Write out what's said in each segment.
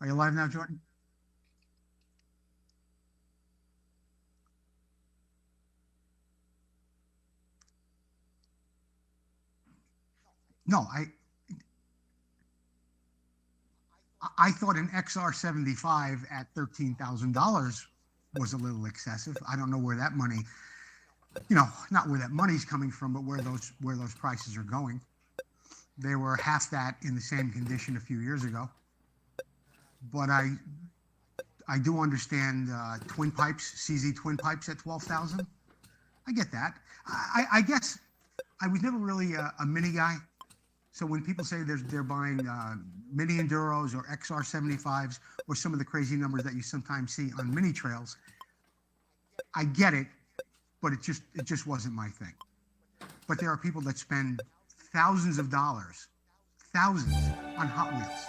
Are you live now, Jordan? No, I thought an XR75 at $13,000 was a little excessive. I don't know where that money, not where that money's coming from, but where those prices are going. They were half that in the same condition a few years ago. But I do understand twin pipes, CZ twin pipes at 12,000. I get that. I guess I was never really a mini guy. So when people say they're buying mini enduros or XR75s or some of the crazy numbers that you sometimes see on mini trails, I get it, but it just wasn't my thing. But there are people that spend thousands of dollars, thousands, on Hot Wheels.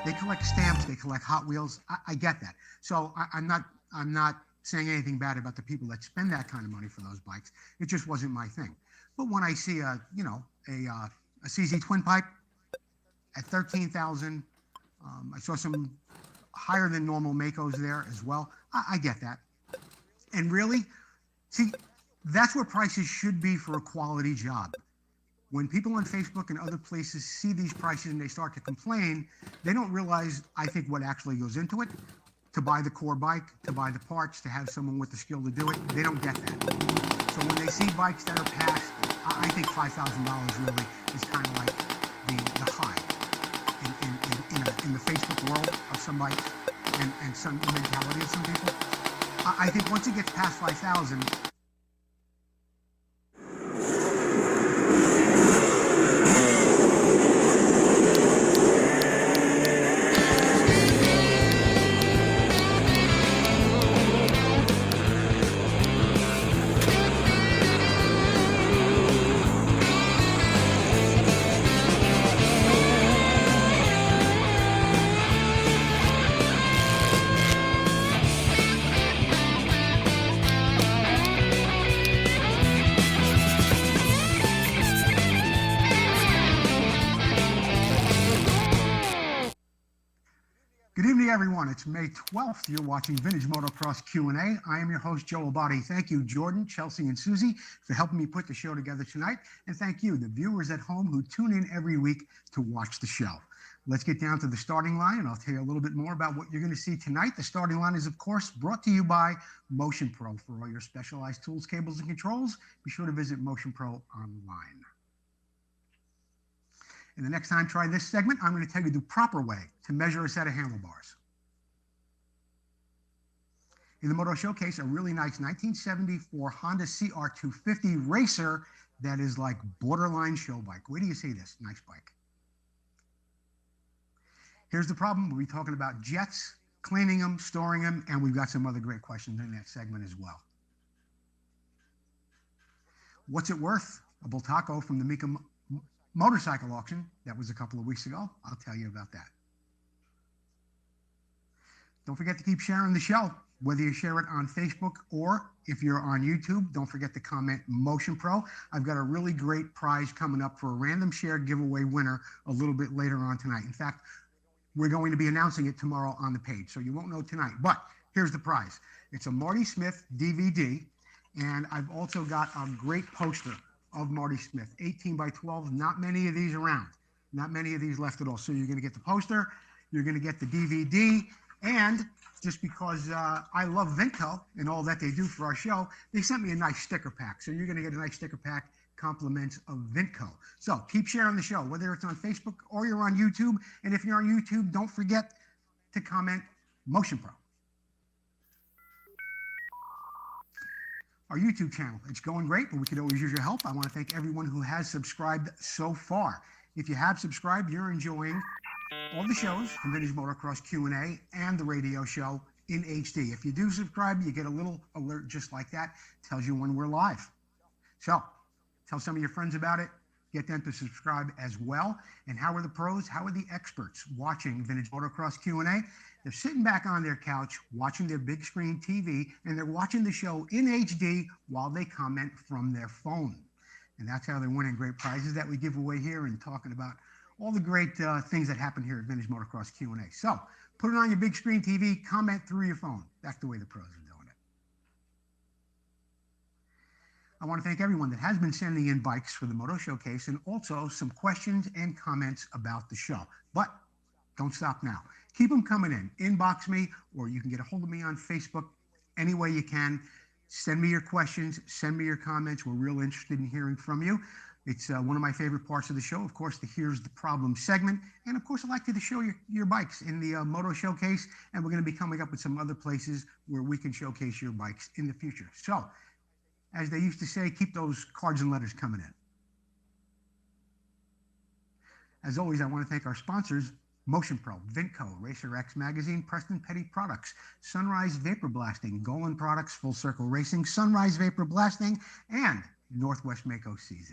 They collect stamps, they collect Hot Wheels. I get that. So I'm not saying anything bad about the people that spend that kind of money for those bikes. It just wasn't my thing. But when I see a CZ twin pipe at 13,000, I saw some higher than normal Makos there as well. I get that. And really, see, that's where prices should be for a quality job. When people on Facebook and other places see these prices and they start to complain, they don't realize, I think, what actually goes into it. To buy the core bike, to buy the parts, to have someone with the skill to do it, they don't get that. So when they see bikes that are past, I think $5,000 really is kind of like the high in the Facebook world of some bikes and some mentality of some people. I think once it gets past 5,000, everyone. It's May 12th. You're watching Vintage Motocross Q&A. I am your host, Joe Abadi. Thank you, Jordan, Chelsea, and Susie, for helping me put the show together tonight. And thank you, the viewers at home who tune in every week to watch the show. Let's get down to the starting line, and I'll tell you a little bit more about what you're going to see tonight. The starting line is, of course, brought to you by Motion Pro. For all your specialized tools, cables, and controls, be sure to visit Motion Pro online. And the next time I try this segment, I'm going to tell you the proper way to measure a set of handlebars. In the Moto Showcase, a really nice 1974 Honda CR250 Racer that is like borderline show bike. Where do you see this? Nice bike. Here's the problem. We'll be talking about jets, cleaning them, storing them, and we've got some other great questions in that segment as well. What's it worth? A Bultaco from the Mika motorcycle auction. That was a couple of weeks ago. I'll tell you about that. Don't forget to keep sharing the show. Whether you share it on Facebook or if you're on YouTube, don't forget to comment Motion Pro. I've got a really great prize coming up for a random share giveaway winner a little bit later on tonight. In fact, we're going to be announcing it tomorrow on the page, so you won't know tonight. But here's the prize. It's a Marty Smith DVD, and I've also got a great poster of Marty Smith, 18 by 12. Not many of these around. Not many of these left at all. So you're going to get the poster, you're going to get the DVD, and just because I love Vinco and all that they do for our show, they sent me a nice sticker pack. So you're going to get a nice sticker pack, compliments of Vinco. So keep sharing the show, whether it's on Facebook or you're on YouTube. And if you're on YouTube, don't forget to comment Motion Pro. Our YouTube channel, it's going great, but we could always use your help. I want to thank everyone who has subscribed so far. If you have subscribed, you're enjoying all the shows from Vintage Motocross Q&A and the radio show in HD. If you do subscribe, you get a little alert just like that. Tells you when we're live. So tell some of your friends about it. Get them to subscribe as well. And how are the pros? How are the experts watching Vintage Motocross Q&A? They're sitting back on their couch watching their big screen TV, and they're watching the show in HD while they comment from their phone. And that's how they're winning great prizes that we give away here and talking about all the great things that happen here at Vintage Motocross Q&A. So put it on your big screen TV, comment through your phone. That's the way the pros are doing it. I want to thank everyone that has been sending in bikes for the Moto Showcase and also some questions and comments about the show. But don't stop now. Keep them coming in. Inbox me, or you can get a hold of me on Facebook any way you can. Send me your questions. Send me your comments. We're real interested in hearing from you. It's one of my favorite parts of the show, of course, the Here's the Problem segment. And, of course, I'd like you to show your bikes in the Moto Showcase. And we're going to be coming up with some other places where we can showcase your bikes in the future. So, as they used to say, keep those cards and letters coming in. As always, I want to thank our sponsors, Motion Pro, Vintco, Racer X Magazine, Preston Petty Products, Sunrise Vapor Blasting, Golan Products, Full Circle Racing, Sunrise Vapor Blasting, and Northwest Mako CZ.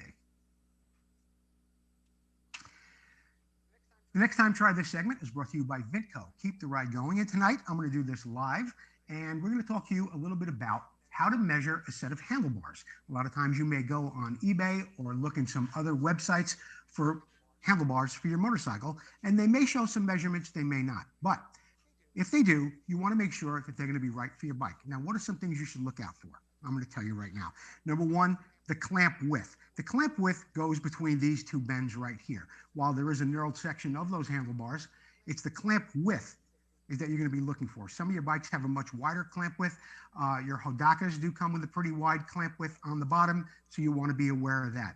The Next Time Try This segment is brought to you by Vintco. Keep the ride going. And tonight, I'm going to do this live, and we're going to talk to you a little bit about how to measure a set of handlebars. A lot of times you may go on eBay or look in some other websites for handlebars for your motorcycle, and they may show some measurements, they may not. But if they do, you want to make sure that they're going to be right for your bike. Now, what are some things you should look out for? I'm going to tell you right now. Number one, the clamp width. The clamp width goes between these two bends right here. While there is a knurled section of those handlebars, it's the clamp width is that you're going to be looking for. Some of your bikes have a much wider clamp width. Your Hodakas do come with a pretty wide clamp width on the bottom, so you want to be aware of that.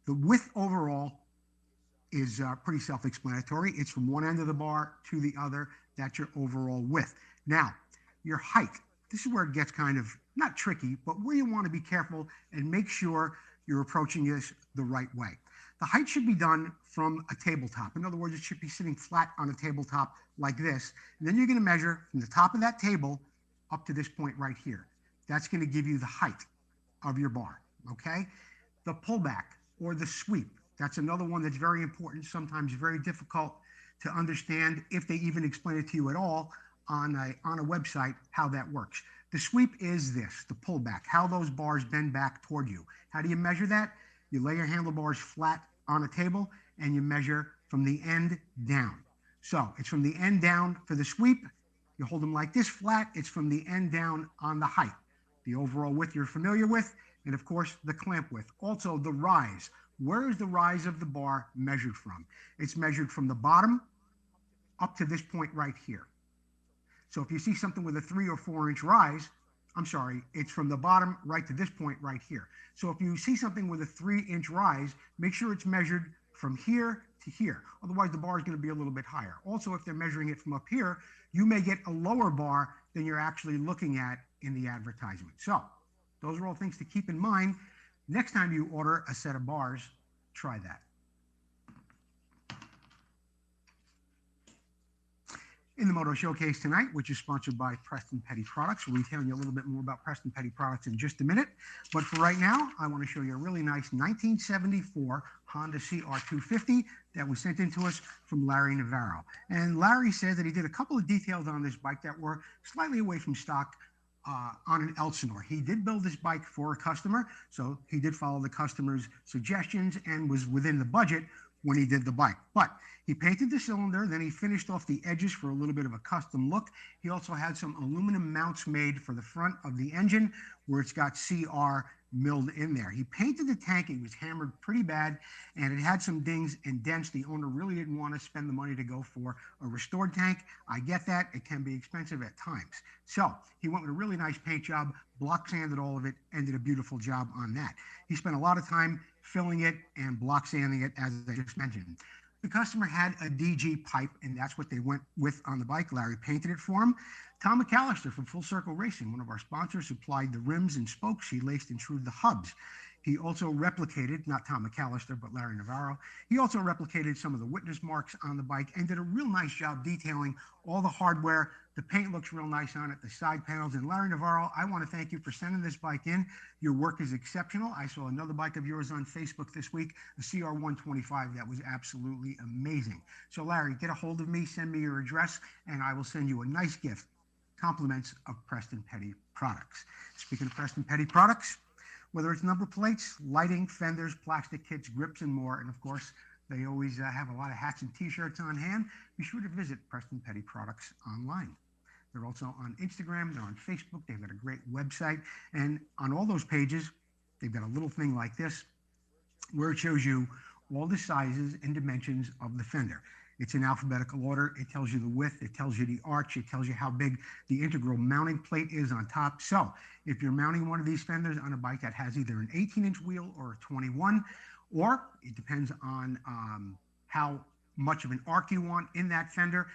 The width overall is pretty self-explanatory. It's from one end of the bar to the other. That's your overall width. Now, your height. This is where it gets kind of, not tricky, but where you want to be careful and make sure you're approaching this the right way. The height should be done from a tabletop. In other words, it should be sitting flat on a tabletop like this. And then you're going to measure from the top of that table up to this point right here. That's going to give you the height of your bar, okay? The pullback or the sweep. That's another one that's very important, sometimes very difficult to understand if they even explain it to you at all on a website, how that works. The sweep is this, the pullback, how those bars bend back toward you. How do you measure that? You lay your handlebars flat on a table and you measure from the end down. So it's from the end down for the sweep. You hold them like this flat. It's from the end down on the height. The overall width you're familiar with, and of course the clamp width. Also the rise. Where is the rise of the bar measured from? It's measured from the bottom up to this point right here. So if you see something with a 3 or 4 inch rise, it's from the bottom right to this point right here. So if you see something with a 3-inch rise, make sure it's measured from here to here. Otherwise, the bar is going to be a little bit higher. Also, if they're measuring it from up here, you may get a lower bar than you're actually looking at in the advertisement. So those are all things to keep in mind. Next time you order a set of bars, try that. In the Moto Showcase tonight, which is sponsored by Preston Petty Products. We'll be telling you a little bit more about Preston Petty Products in just a minute. But for right now, I want to show you a really nice 1974 Honda CR250 that was sent in to us from Larry Navarro. And Larry said that he did a couple of details on this bike that were slightly away from stock on an Elsinore. He did build this bike for a customer, so he did follow the customer's suggestions and was within the budget when he did the bike. But he painted the cylinder, then he finished off the edges for a little bit of a custom look. He also had some aluminum mounts made for the front of the engine where it's got CR milled in there. He painted the tank. It was hammered pretty bad, and it had some dings and dents. The owner really didn't want to spend the money to go for a restored tank. I get that. It can be expensive at times. So he went with a really nice paint job, block sanded all of it, and did a beautiful job on that. He spent a lot of time filling it and block sanding it, as I just mentioned. The customer had a DG pipe, and that's what they went with on the bike. Larry painted it for him. Tom McAllister from Full Circle Racing, one of our sponsors, supplied the rims and spokes. He laced and trued the hubs. He also replicated, not Tom McAllister, but Larry Navarro. He also replicated some of the witness marks on the bike and did a real nice job detailing all the hardware. The paint looks real nice on it, the side panels. And Larry Navarro, I want to thank you for sending this bike in. Your work is exceptional. I saw another bike of yours on Facebook this week, a CR125 that was absolutely amazing. So Larry, get a hold of me, send me your address, and I will send you a nice gift. Compliments of Preston Petty Products. Speaking of Preston Petty Products, whether it's number plates, lighting, fenders, plastic kits, grips, and more, and of course, They always have a lot of hats and t-shirts on hand. Be sure to visit Preston Petty Products online. They're also on Instagram. They're on Facebook. They've got a great website. And on all those pages, they've got a little thing like this where it shows you all the sizes and dimensions of the fender. It's in alphabetical order. It tells you the width. It tells you the arch. It tells you how big the integral mounting plate is on top. So if you're mounting one of these fenders on a bike that has either an 18-inch wheel or a 21, or it depends on how much of an arc you want in that fender,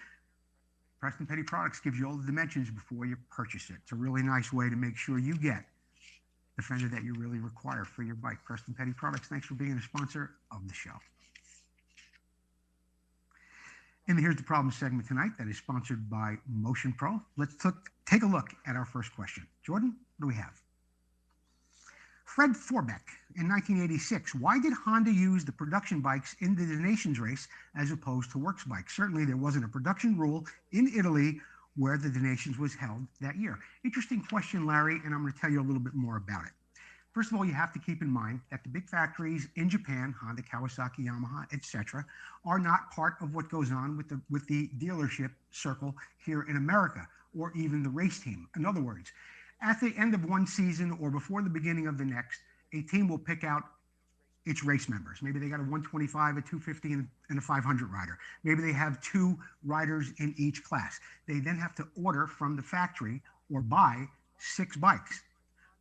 Preston Petty Products gives you all the dimensions before you purchase it. It's a really nice way to make sure you get the fender that you really require for your bike. Preston Petty Products, thanks for being a sponsor of the show. And here's the problem segment tonight that is sponsored by Motion Pro. Let's take a look at our first question. Jordan, what do we have? Fred Forbeck, in 1986, why did Honda use the production bikes in the Nations race as opposed to works bikes? Certainly there wasn't a production rule in Italy where the Nations was held that year. Interesting question, Larry, and I'm going to tell you a little bit more about it. First of all, you have to keep in mind that the big factories in Japan, Honda, Kawasaki, Yamaha, etc., are not part of what goes on with the dealership circle here in America, or even the race team. In other words, at the end of one season or before the beginning of the next, a team will pick out its race members. Maybe they got a 125, a 250, and a 500 rider. Maybe they have 2 riders in each class. They then have to order from the factory or buy 6 bikes.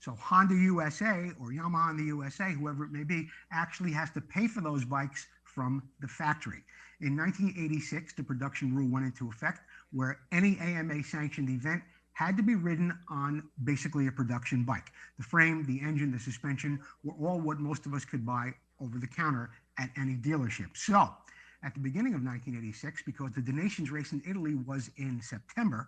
So Honda USA or Yamaha in the USA, whoever it may be, actually has to pay for those bikes from the factory. In 1986, the production rule went into effect where any AMA sanctioned event had to be ridden on basically a production bike. The frame, the engine, the suspension were all what most of us could buy over the counter at any dealership. So at the beginning of 1986, because the Nations race in Italy was in September,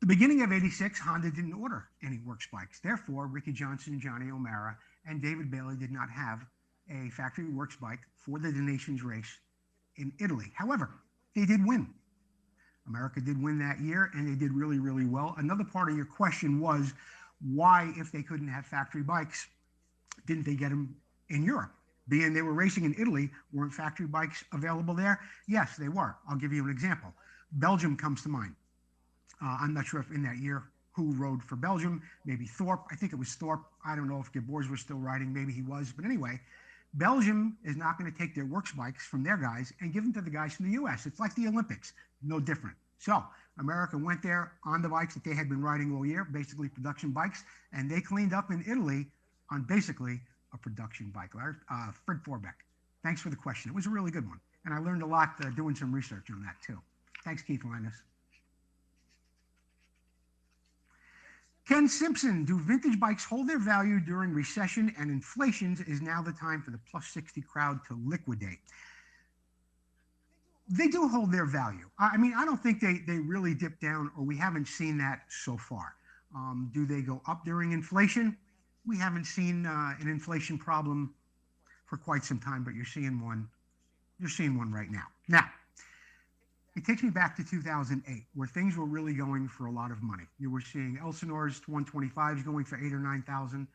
the beginning of 86, Honda didn't order any works bikes. Therefore, Ricky Johnson, Johnny O'Mara, and David Bailey did not have a factory works bike for the Nations race in Italy. However, they did win. America did win that year, and they did really, really well. Another part of your question was why, if they couldn't have factory bikes, didn't they get them in Europe? Being they were racing in Italy, weren't factory bikes available there? Yes, they were. I'll give you an example. Belgium comes to mind. I'm not sure if in that year who rode for Belgium, maybe Thorpe. I think it was Thorpe. I don't know if Gabors was still riding. Maybe he was. But anyway, Belgium is not going to take their works bikes from their guys and give them to the guys from the U.S. It's like the Olympics, no different. So America went there on the bikes that they had been riding all year, basically production bikes, and they cleaned up in Italy on basically a production bike. Fred Forbeck, thanks for the question. It was a really good one, and I learned a lot doing some research on that too. Thanks, Keith Linus. Ken Simpson, do vintage bikes hold their value during recession and inflation? Is now the time for the plus 60 crowd to liquidate? They do hold their value. I mean, I don't think they really dip down, or we haven't seen that so far. Do they go up during inflation? We haven't seen an inflation problem for quite some time, but you're seeing one. You're seeing one right now. Now, it takes me back to 2008, where things were really going for a lot of money. You were seeing Elsinore's 125s going for $8,000 or $9,000,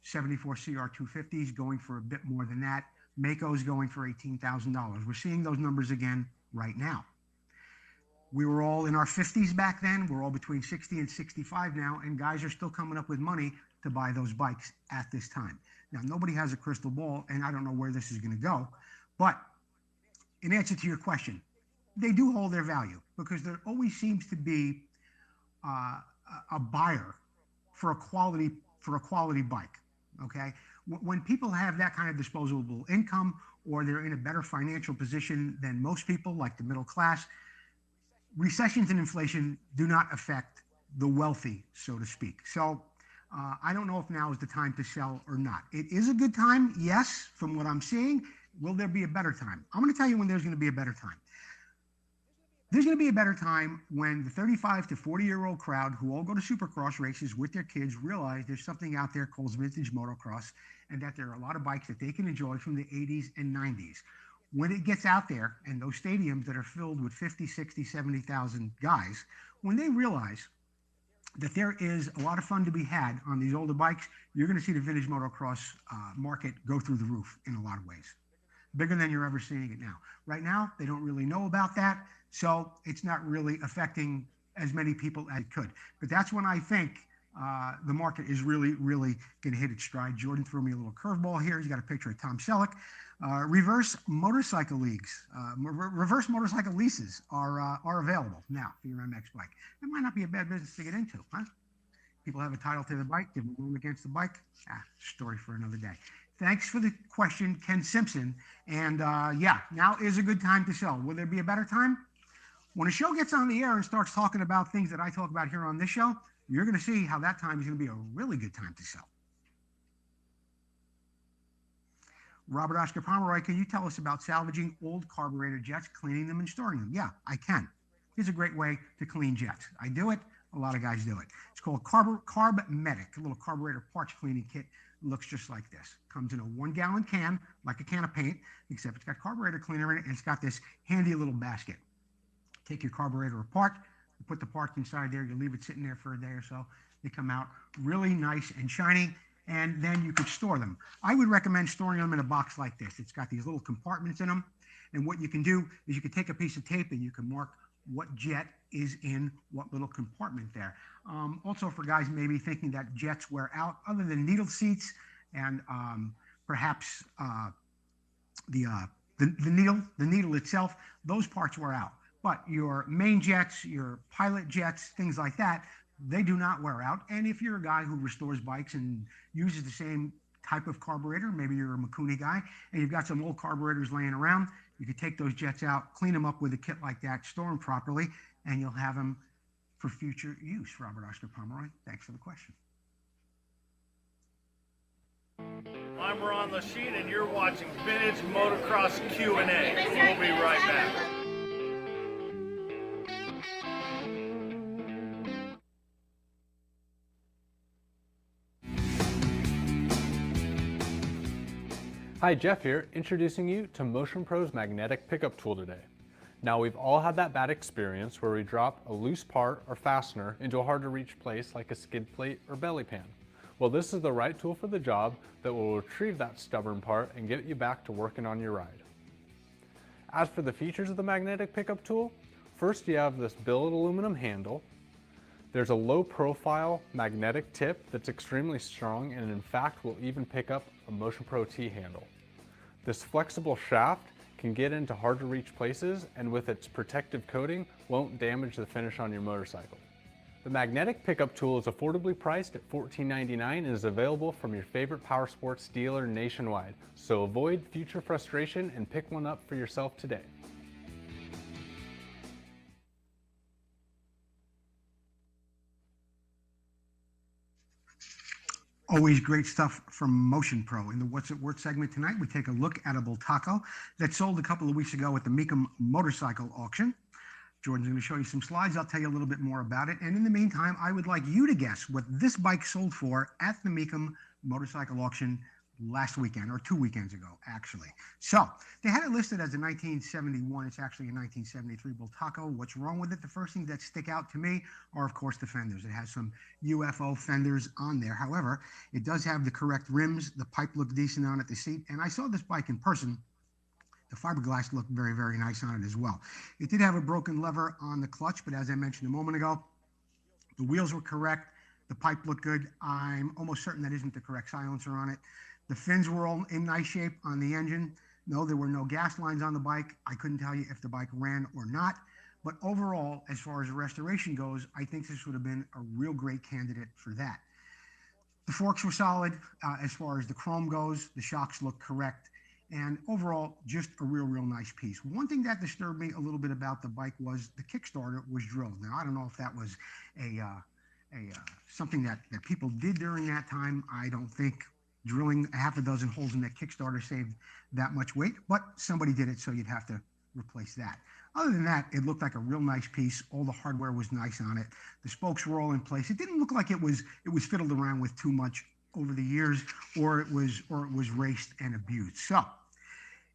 74 CR250s going for a bit more than that, Mako's going for $18,000. We're seeing those numbers again right now. We were all in our 50s back then. We're all between 60 and 65 now, and guys are still coming up with money to buy those bikes at this time. Now, nobody has a crystal ball, and I don't know where this is going to go, but in answer to your question, they do hold their value because there always seems to be a buyer for a quality bike. Okay, when people have that kind of disposable income, or they're in a better financial position than most people, like the middle class, recessions and inflation do not affect the wealthy, so to speak. So I don't know if now is the time to sell or not. It is a good time, yes, from what I'm seeing. Will there be a better time? I'm going to tell you when there's going to be a better time. There's going to be a better time when the 35 to 40-year-old crowd who all go to Supercross races with their kids realize there's something out there called vintage motocross, and that there are a lot of bikes that they can enjoy from the 80s and 90s. When it gets out there, and those stadiums that are filled with 50, 60, 70,000 guys, when they realize that there is a lot of fun to be had on these older bikes, you're going to see the vintage motocross market go through the roof in a lot of ways. bigger than you're ever seeing it now. Right now, they don't really know about that, so it's not really affecting as many people as it could. But that's when I think the market is really, really going to hit its stride. Jordan threw me a little curveball here. He's got a picture of Tom Selleck. Reverse motorcycle leagues, reverse motorcycle leases are available now for your MX bike. It might not be a bad business to get into, huh? People have a title to the bike, give them room against the bike. Story for another day. Thanks for the question, Ken Simpson. And yeah, now is a good time to sell. Will there be a better time? When a show gets on the air and starts talking about things that I talk about here on this show, you're going to see how that time is going to be a really good time to sell. Robert Oscar Pomeroy, can you tell us about salvaging old carburetor jets, cleaning them and storing them? Yeah, I can. Here's a great way to clean jets. I do it. A lot of guys do it. It's called Carb-Medic, a little carburetor parts cleaning kit. It looks just like this. Comes in a 1-gallon can, like a can of paint, except it's got carburetor cleaner in it, and it's got this handy little basket. Take your carburetor apart, you put the parts inside there, you leave it sitting there for a day or so. They come out really nice and shiny, and then you could store them. I would recommend storing them in a box like this. It's got these little compartments in them, and what you can do is you can take a piece of tape and you can mark what jet is in what little compartment there. Also for guys maybe thinking that jets wear out, other than needle seats and perhaps the needle itself, those parts wear out. But your main jets, your pilot jets, things like that, they do not wear out. And if you're a guy who restores bikes and uses the same type of carburetor, maybe you're a Mikuni guy, and you've got some old carburetors laying around, you could take those jets out, clean them up with a kit like that, store them properly, and you'll have them for future use. Robert Oscar Pomeroy, thanks for the question. I'm Ron Lasheen, and you're watching Vintage Motocross Q&A. We'll be right back. Hi, Jeff here, introducing you to Motion Pro's magnetic pickup tool today. Now, we've all had that bad experience where we drop a loose part or fastener into a hard to reach place like a skid plate or belly pan. Well, this is the right tool for the job that will retrieve that stubborn part and get you back to working on your ride. As for the features of the magnetic pickup tool, first you have this billet aluminum handle. There's a low profile magnetic tip that's extremely strong and in fact will even pick up a Motion Pro T handle. This flexible shaft can get into hard to reach places and with its protective coating won't damage the finish on your motorcycle. The magnetic pickup tool is affordably priced at $14.99 and is available from your favorite power sports dealer nationwide. So avoid future frustration and pick one up for yourself today. Always great stuff from Motion Pro. In the What's It Worth segment tonight, we take a look at a Bultaco that sold a couple of weeks ago at the Mecum motorcycle auction. Jordan's going to show you some slides. I'll tell you a little bit more about it. And in the meantime, I would like you to guess what this bike sold for at the Mecum motorcycle auction last weekend, or 2 weekends ago, actually. So they had it listed as a 1971. It's actually a 1973 Bultaco. What's wrong with it? The first things that stick out to me are, of course, the fenders. It has some UFO fenders on there. However, it does have the correct rims. The pipe looked decent on it, the seat. And I saw this bike in person. The fiberglass looked very, very nice on it as well. It did have a broken lever on the clutch, but as I mentioned a moment ago, the wheels were correct. The pipe looked good. I'm almost certain that isn't the correct silencer on it. The fins were all in nice shape on the engine. No, there were no gas lines on the bike. I couldn't tell you if the bike ran or not. But overall, as far as restoration goes, I think this would have been a real great candidate for that. The forks were solid. As far as the chrome goes, the shocks look correct. And overall, just a real, real nice piece. One thing that disturbed me a little bit about the bike was the Kickstarter was drilled. Now, I don't know if that was something that people did during that time. I don't think drilling a half a dozen holes in that Kickstarter saved that much weight, but somebody did it, so you'd have to replace that. Other than that, it looked like a real nice piece. All the hardware was nice on it. The spokes were all in place. It didn't look like it was fiddled around with too much over the years, or it was raced and abused. So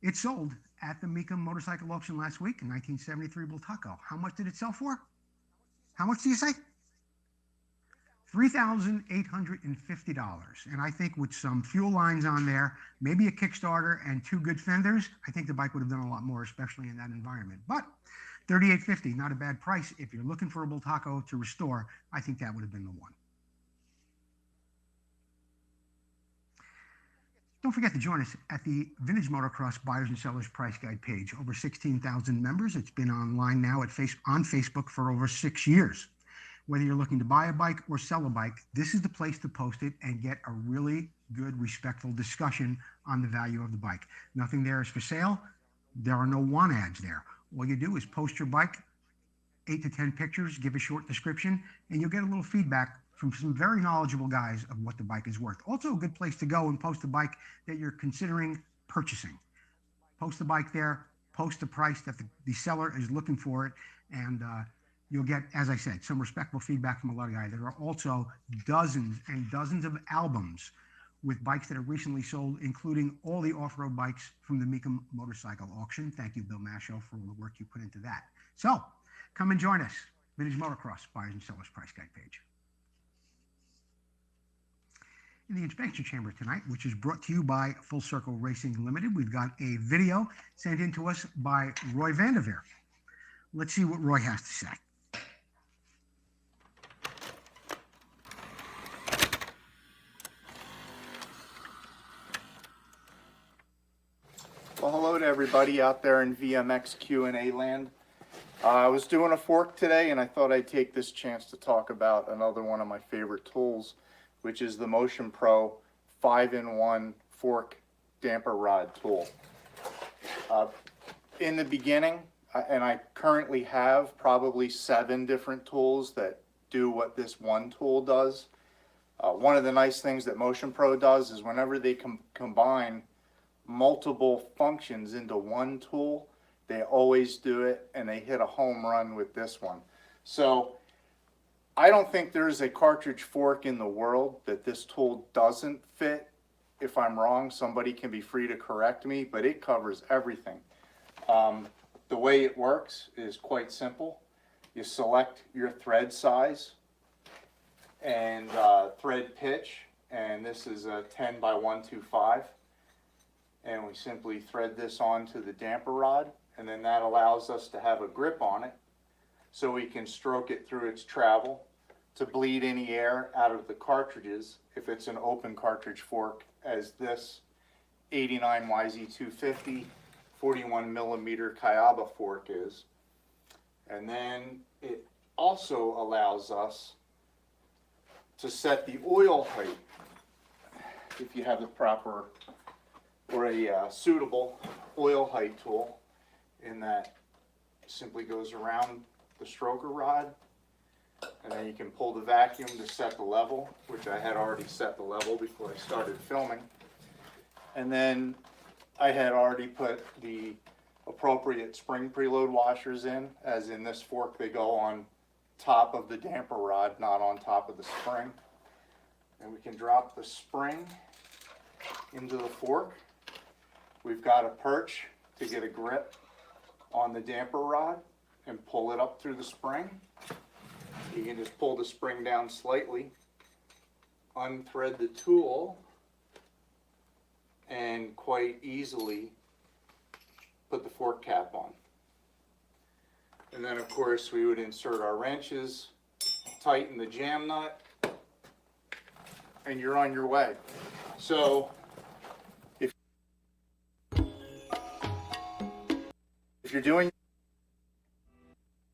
it sold at the Mecum motorcycle auction last week, in 1973 Bultaco. How much did it sell for? How much do you say? $3,850. And I think with some fuel lines on there, maybe a Kickstarter and 2 good fenders, I think the bike would have done a lot more, especially in that environment. But $3,850, not a bad price. If you're looking for a Bultaco to restore, I think that would have been the one. Don't forget to join us at the Vintage Motocross Buyers and Sellers Price Guide page. Over 16,000 members. It's been online now on Facebook for over 6 years. Whether you're looking to buy a bike or sell a bike, this is the place to post it and get a really good, respectful discussion on the value of the bike. Nothing there is for sale. There are no want ads there. All you do is post your bike, 8 to 10 pictures, give a short description, and you'll get a little feedback from some very knowledgeable guys of what the bike is worth. Also a good place to go and post a bike that you're considering purchasing. Post the bike there, post the price that the seller is looking for it, and you'll get, as I said, some respectful feedback from a lot of guys. There are also dozens and dozens of albums with bikes that are recently sold, including all the off-road bikes from the Mecum Motorcycle Auction. Thank you, Bill Masho, for all the work you put into that. So come and join us, Vintage Motocross Buyers and Sellers Price Guide page. In the inspection chamber tonight, which is brought to you by Full Circle Racing Limited, we've got a video sent in to us by Roy Vanderveer. Let's see what Roy has to say. Well, hello to everybody out there in VMX Q&A land. I was doing a fork today and I thought I'd take this chance to talk about another one of my favorite tools, which is the Motion Pro 5-in-1 fork damper rod tool. In the beginning, and I currently have probably 7 different tools that do what this one tool does. One of the nice things that Motion Pro does is whenever they combine multiple functions into one tool, they always do it and they hit a home run with this one. So I don't think there's a cartridge fork in the world that this tool doesn't fit. If I'm wrong, somebody can be free to correct me, but it covers everything. The way it works is quite simple. You select your thread size and thread pitch, and this is a 10 by 125. And we simply thread this onto the damper rod, and then that allows us to have a grip on it so we can stroke it through its travel to bleed any air out of the cartridges if it's an open cartridge fork, as this 89 YZ250 41 millimeter Kayaba fork is. And then it also allows us to set the oil height if you have the proper or a suitable oil height tool, in that simply goes around the stroker rod, and then you can pull the vacuum to set the level, which I had already set the level before I started filming. And then I had already put the appropriate spring preload washers in, as in this fork they go on top of the damper rod, not on top of the spring. And we can drop the spring into the fork. We've got a perch to get a grip on the damper rod and pull it up through the spring. You can just pull the spring down slightly, unthread the tool, and quite easily put the fork cap on. And then of course we would insert our wrenches, tighten the jam nut, and you're on your way. So if you're doing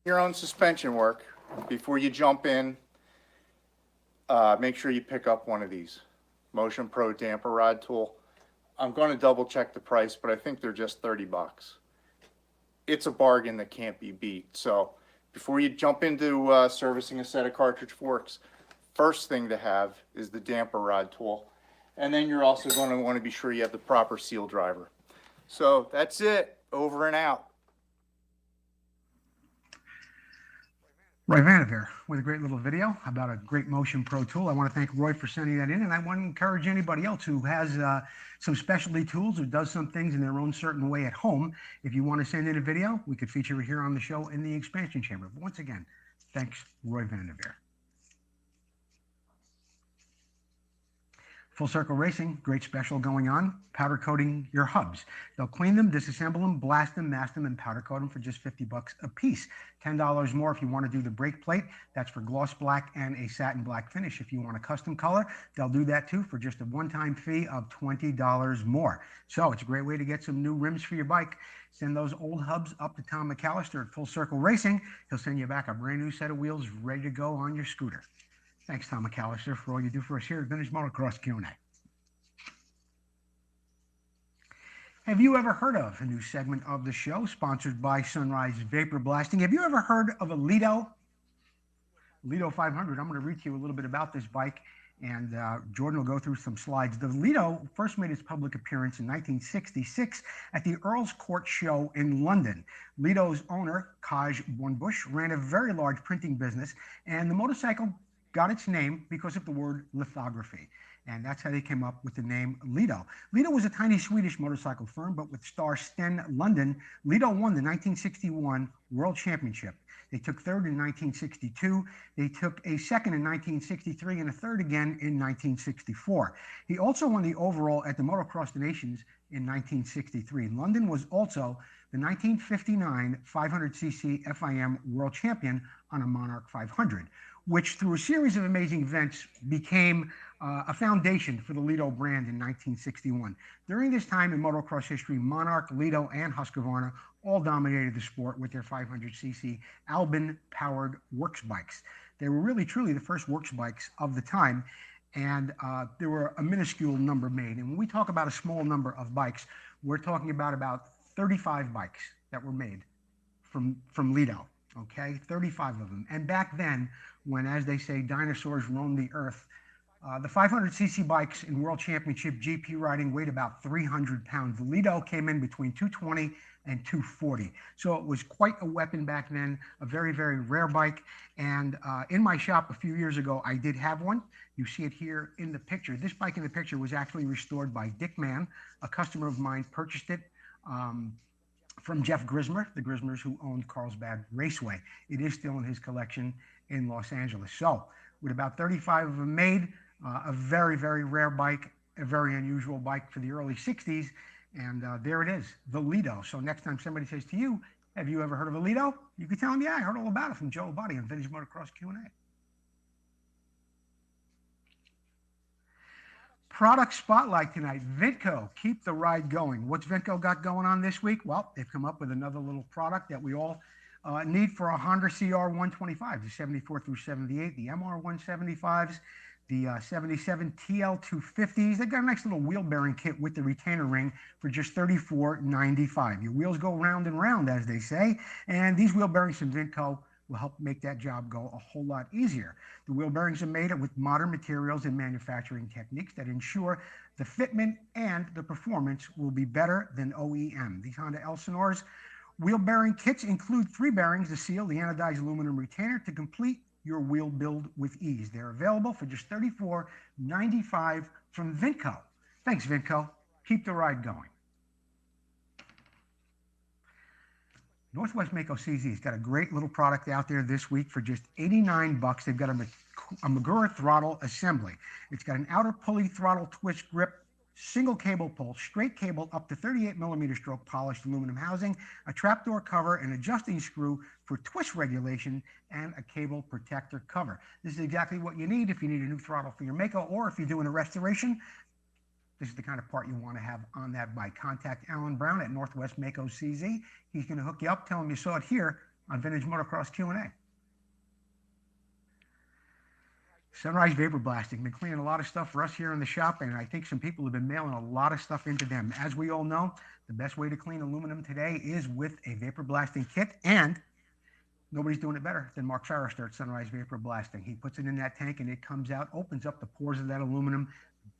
your own suspension work, before you jump in, make sure you pick up one of these. Motion Pro damper rod tool. I'm going to double check the price, but I think they're just 30 bucks. It's a bargain that can't be beat. So before you jump into servicing a set of cartridge forks, first thing to have is the damper rod tool. And then you're also going to want to be sure you have the proper seal driver. So that's it. Over and out. Roy Vanderveer with a great little video about a great Motion Pro tool. I want to thank Roy for sending that in, and I want to encourage anybody else who has some specialty tools or does some things in their own certain way at home. If you want to send in a video, we could feature it here on the show in the expansion chamber. But once again, thanks, Roy Vanderveer. Full Circle Racing, great special going on, powder coating your hubs. They'll clean them, disassemble them, blast them, mask them, and powder coat them for just $50 a piece. $10 more if you want to do the brake plate. That's for gloss black and a satin black finish. If you want a custom color, they'll do that too for just a one-time fee of $20 more. So it's a great way to get some new rims for your bike. Send those old hubs up to Tom McAllister at Full Circle Racing. He'll send you back a brand new set of wheels ready to go on your scooter. Thanks, Tom McAllister, for all you do for us here at Vintage Motocross Q&A. Have you ever heard of a new segment of the show sponsored by Sunrise Vapor Blasting? Have you ever heard of a Lido 500? I'm going to read to you a little bit about this bike, and Jordan will go through some slides. The Lido first made its public appearance in 1966 at the Earl's Court Show in London. Lido's owner, Kaj Bornbush, ran a very large printing business, and the motorcycle got its name because of the word lithography. And that's how they came up with the name Lido. Lido was a tiny Swedish motorcycle firm, but with star Sten Lundin, Lido won the 1961 World Championship. They took third in 1962. They took a second in 1963 and a third again in 1964. He also won the overall at the Motocross of Nations in 1963. London was also the 1959 500cc FIM World Champion on a Monarch 500, which through a series of amazing events became a foundation for the Lido brand in 1961. During this time in motocross history, Monarch, Lido, and Husqvarna all dominated the sport with their 500cc Albin-powered works bikes. They were really, truly the first works bikes of the time, and there were a minuscule number made. And when we talk about a small number of bikes, we're talking about 35 bikes that were made from Lido, okay? 35 of them. And back then, when, as they say, dinosaurs roamed the earth, the 500cc bikes in World Championship GP riding weighed about 300 pounds. The Lido came in between 220 and 240. So it was quite a weapon back then, a very, very rare bike. And in my shop a few years ago, I did have one. You see it here in the picture. This bike in the picture was actually restored by Dick Mann. A customer of mine purchased it from Jeff Grismer, the Grismers who owned Carlsbad Raceway. It is still in his collection in Los Angeles. So with about 35 of them made, a very, very rare bike, a very unusual bike for the early 60s. And there it is, the Lido. So next time somebody says to you, have you ever heard of a Lido? You can tell them, yeah, I heard all about it from Joe Abadi on Vintage Motocross Q&A. Product spotlight tonight, Vintco, keep the ride going. What's Vintco got going on this week? Well, they've come up with another little product that we all need for a Honda CR 125, the 74 through 78, the MR 175s, the 77 TL 250s. They've got a nice little wheel bearing kit with the retainer ring for just $34.95. Your wheels go round and round, as they say, and these wheel bearings from Vintco will help make that job go a whole lot easier. The wheel bearings are made with modern materials and manufacturing techniques that ensure the fitment and the performance will be better than OEM. These Honda Elsinores wheel bearing kits include 3 bearings, the seal, the anodized aluminum retainer to complete your wheel build with ease. They're available for just $34.95 from Vintco. Thanks, Vintco. Keep the ride going. Northwest Mako CZ has got a great little product out there this week for just $89. They've got a Magura throttle assembly. It's got an outer pulley throttle twist grip, single cable pull, straight cable up to 38mm stroke polished aluminum housing, a trapdoor cover, an adjusting screw for twist regulation, and a cable protector cover. This is exactly what you need if you need a new throttle for your Mako, or if you're doing a restoration. This is the kind of part you want to have on that bike. Contact Alan Brown at Northwest Mako CZ. He's going to hook you up. Tell him you saw it here on Vintage Motocross Q&A. Sunrise Vapor Blasting. Been cleaning a lot of stuff for us here in the shop, and I think some people have been mailing a lot of stuff into them. As we all know, the best way to clean aluminum today is with a vapor blasting kit, and nobody's doing it better than Mark Forrester at Sunrise Vapor Blasting. He puts it in that tank, and it comes out, opens up the pores of that aluminum,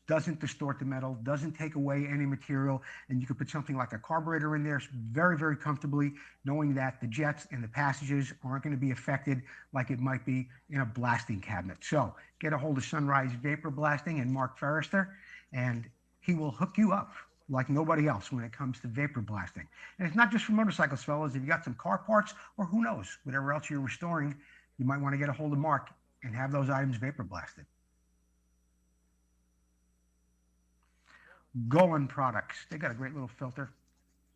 doesn't distort the metal, doesn't take away any material, and you can put something like a carburetor in there very, very comfortably, knowing that the jets and the passages aren't going to be affected like it might be in a blasting cabinet. So get a hold of Sunrise Vapor Blasting and Mark Forrester, and he will hook you up like nobody else when it comes to vapor blasting. And it's not just for motorcycles, fellas. If you got some car parts, or who knows, whatever else you're restoring, you might want to get a hold of Mark and have those items vapor blasted. Golan products. They got a great little filter.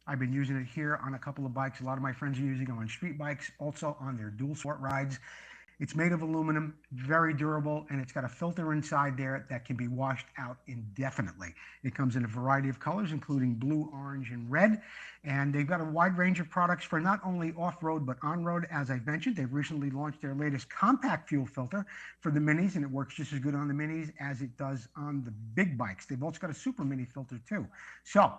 I've been using it here on a couple of bikes. A lot of my friends are using it on street bikes, also on their dual sport rides. It's made of aluminum, very durable, and it's got a filter inside there that can be washed out indefinitely. It comes in a variety of colors, including blue, orange, and red. And they've got a wide range of products for not only off-road, but on-road. As I've mentioned, they've recently launched their latest compact fuel filter for the minis, and it works just as good on the minis as it does on the big bikes. They've also got a super mini filter too. So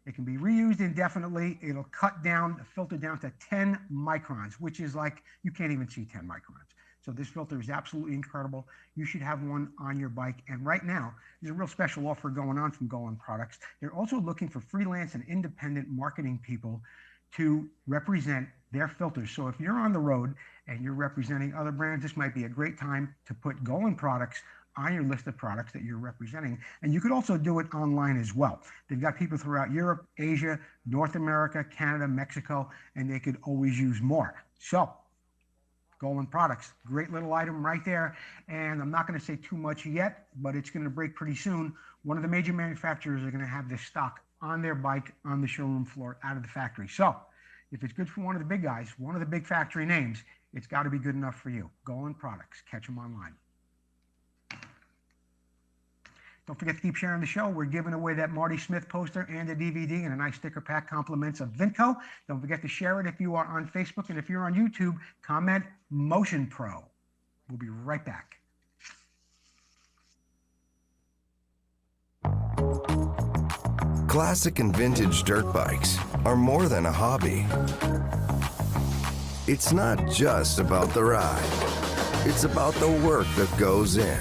it can be reused indefinitely. It'll cut down the filter down to 10 microns, which is like, you can't even see 10 microns. So this filter is absolutely incredible. You should have one on your bike. And right now, there's a real special offer going on from Golan Products. They're also looking for freelance and independent marketing people to represent their filters. So if you're on the road and you're representing other brands, this might be a great time to put Golan Products on your list of products that you're representing. And you could also do it online as well. They've got people throughout Europe, Asia, North America, Canada, Mexico, and they could always use more. So Golan Products, great little item right there. And I'm not going to say too much yet, but it's going to break pretty soon. One of the major manufacturers are going to have this stock on their bike on the showroom floor out of the factory. So if it's good for one of the big guys, one of the big factory names, it's got to be good enough for you. Golan Products, catch them online. Don't forget to keep sharing the show. We're giving away that Marty Smith poster and a DVD and a nice sticker pack, compliments of Vinco. Don't forget to share it if you are on Facebook, and if you're on YouTube, comment Motion Pro. We'll be right back. Classic and vintage dirt bikes are more than a hobby. It's not just about the ride. It's about the work that goes in.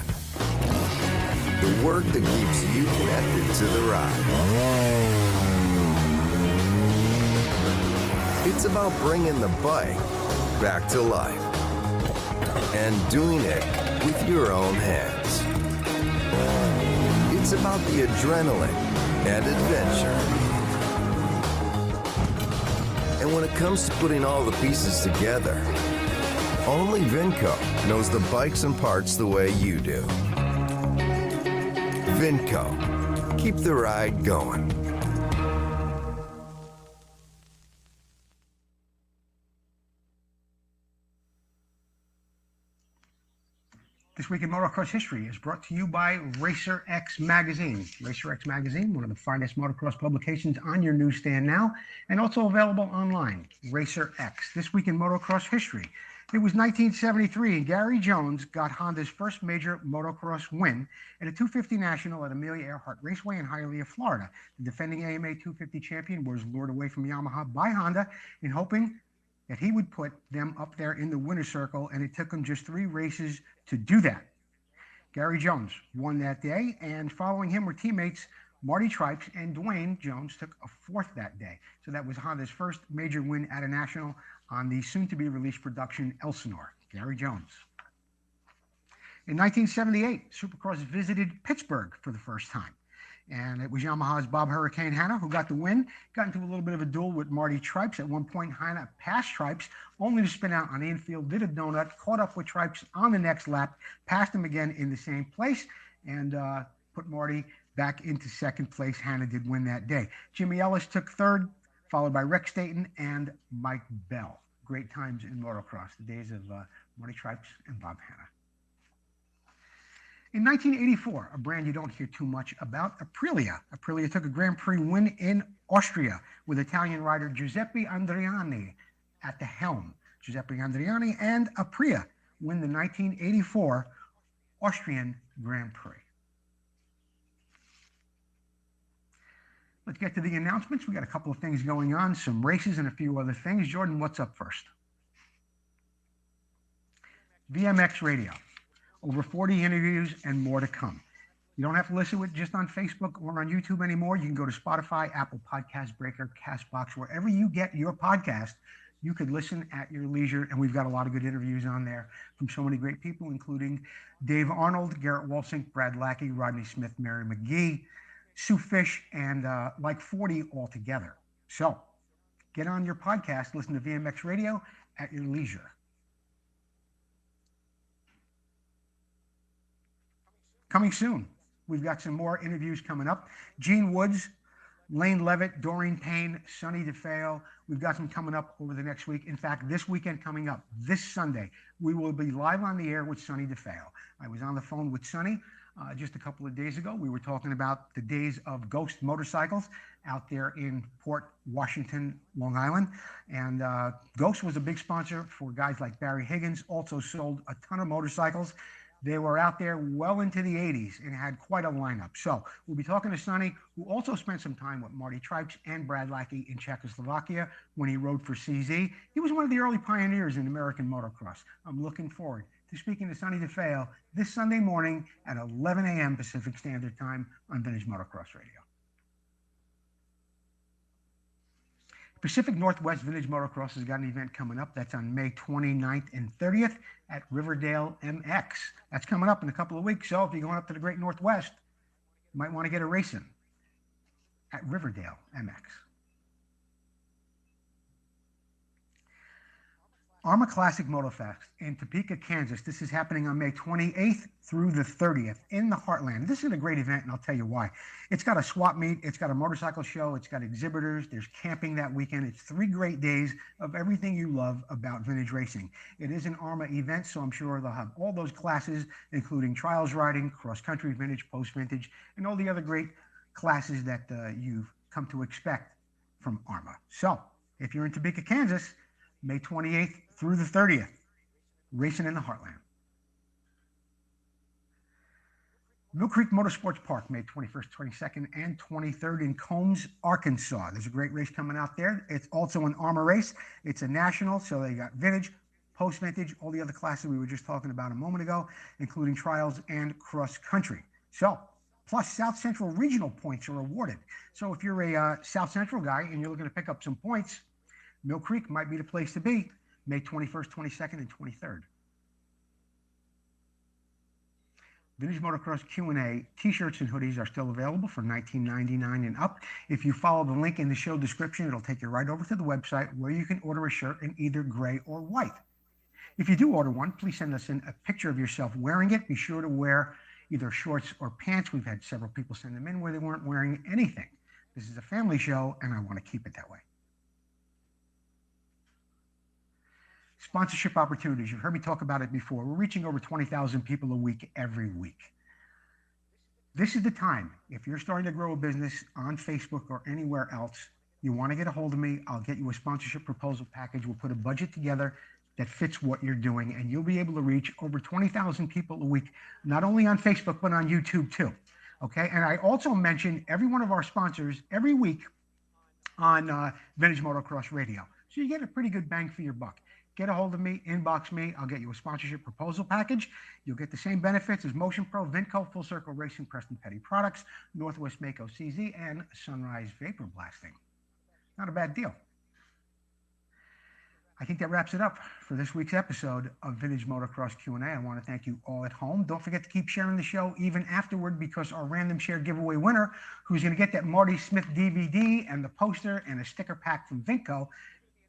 The work that keeps you connected to the ride. It's about bringing the bike back to life and doing it with your own hands. It's about the adrenaline and adventure. And when it comes to putting all the pieces together, only Vinco knows the bikes and parts the way you do. Vinco, keep the ride going. This Week in Motocross History is brought to you by Racer X Magazine. Racer X Magazine, one of the finest motocross publications on your newsstand now, and also available online. Racer X, This Week in Motocross History. It was 1973, and Gary Jones got Honda's first major motocross win at a 250 National at Amelia Earhart Raceway in Hialeah, Florida. The defending AMA 250 champion was lured away from Yamaha by Honda in hoping that he would put them up there in the winner's circle, and it took him just 3 races to do that. Gary Jones won that day, and following him were teammates Marty Tripes and Dwayne Jones took a 4th that day. So that was Honda's first major win at a national on the soon-to-be-released production Elsinore. Gary Jones. In 1978, Supercross visited Pittsburgh for the first time. And it was Yamaha's Bob Hurricane Hanna who got the win. Got into a little bit of a duel with Marty Tripes. At one point, Hanna passed Tripes, only to spin out on the infield, did a donut, caught up with Tripes on the next lap, passed him again in the same place, and put Marty back into 2nd place. Hanna did win that day. Jimmy Ellis took 3rd, followed by Rex Staten and Mike Bell. Great times in motocross, the days of Marty Tripes and Bob Hanna. In 1984, a brand you don't hear too much about, Aprilia. Aprilia took a Grand Prix win in Austria with Italian rider Giuseppe Andriani at the helm. Giuseppe Andriani and Aprilia win the 1984 Austrian Grand Prix. Let's get to the announcements. We got a couple of things going on, some races and a few other things. Jordan, what's up first? VMX Radio. Over 40 interviews and more to come. You don't have to listen to it just on Facebook or on YouTube anymore. You can go to Spotify, Apple Podcast, Breaker, CastBox, wherever you get your podcast. You could listen at your leisure, and we've got a lot of good interviews on there from so many great people, including Dave Arnold, Garrett Walsink, Brad Lackey, Rodney Smith, Mary McGee, Sue Fish, and like 40 altogether. So get on your podcast, listen to VMX Radio at your leisure. Coming soon, We've got some more interviews coming up. Gene Woods, Lane Levitt, Doreen Payne, Sonny DeFeo. We've got them coming up over the next week. In fact, this weekend coming up, this Sunday, we will be live on the air with Sonny DeFeo. I was on the phone with Sonny just a couple of days ago. We were talking about the days of Ghost motorcycles out there in Port Washington, Long Island. And Ghost was a big sponsor for guys like Barry Higgins, also sold a ton of motorcycles. They were out there well into the 80s and had quite a lineup. So we'll be talking to Sonny, who also spent some time with Marty Tripes and Brad Lackey in Czechoslovakia when he rode for CZ. He was one of the early pioneers in American motocross. I'm looking forward to speaking to Sonny DeFeo this Sunday morning at 11 a.m. Pacific Standard Time on Vintage Motocross Radio. Pacific Northwest Vintage Motocross has got an event coming up. That's on May 29th and 30th at Riverdale MX. That's coming up in a couple of weeks. So if you're going up to the Great Northwest, you might want to get a race in at Riverdale MX. AHRMA Classic Motofest in Topeka, Kansas. This is happening on May 28th through the 30th in the Heartland. This is a great event, and I'll tell you why. It's got a swap meet. It's got a motorcycle show. It's got exhibitors. There's camping that weekend. It's 3 great days of everything you love about vintage racing. It is an AHRMA event, so I'm sure they'll have all those classes, including trials riding, cross-country vintage, post-vintage, and all the other great classes that you've come to expect from AHRMA. So if you're in Topeka, Kansas, May 28th through the 30th, racing in the Heartland. Mill Creek Motorsports Park, May 21st, 22nd, and 23rd in Combs, Arkansas. There's a great race coming out there. It's also an AHRMA race. It's a national, so they got vintage, post-vintage, all the other classes we were just talking about a moment ago, including trials and cross-country. So, plus South Central regional points are awarded. So if you're a South Central guy and you're looking to pick up some points, Mill Creek might be the place to be, May 21st, 22nd, and 23rd. Vintage Motocross Q&A t-shirts and hoodies are still available for $19.99 and up. If you follow the link in the show description, it'll take you right over to the website where you can order a shirt in either gray or white. If you do order one, please send us in a picture of yourself wearing it. Be sure to wear either shorts or pants. We've had several people send them in where they weren't wearing anything. This is a family show, and I want to keep it that way. Sponsorship opportunities. You've heard me talk about it before. We're reaching over 20,000 people a week every week. This is the time. If you're starting to grow a business on Facebook or anywhere else, you want to get a hold of me, I'll get you a sponsorship proposal package. We'll put a budget together that fits what you're doing, and you'll be able to reach over 20,000 people a week, not only on Facebook, but on YouTube too. Okay? And I also mention every one of our sponsors every week on Vintage Motocross Radio. So you get a pretty good bang for your buck. Get a hold of me, inbox me. I'll get you a sponsorship proposal package. You'll get the same benefits as Motion Pro, Vinco, Full Circle Racing, Preston Petty Products, Northwest Mako CZ, and Sunrise Vapor Blasting. Not a bad deal. I think that wraps it up for this week's episode of Vintage Motocross Q&A. I want to thank you all at home. Don't forget to keep sharing the show even afterward, because our random share giveaway winner, who's going to get that Marty Smith DVD and the poster and a sticker pack from Vinco,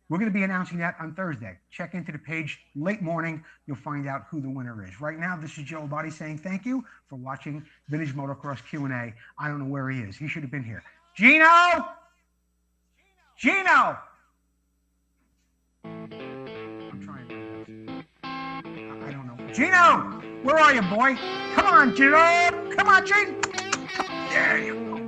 we're going to be announcing that on Thursday. Check into the page late morning. You'll find out who the winner is. Right now, this is Joe Body saying thank you for watching Vintage Motocross Q&A. I don't know where he is. He should have been here. Gino! Gino! I'm trying. I don't know. Gino! Where are you, boy? Come on, Gino! Come on, Gino! There you go.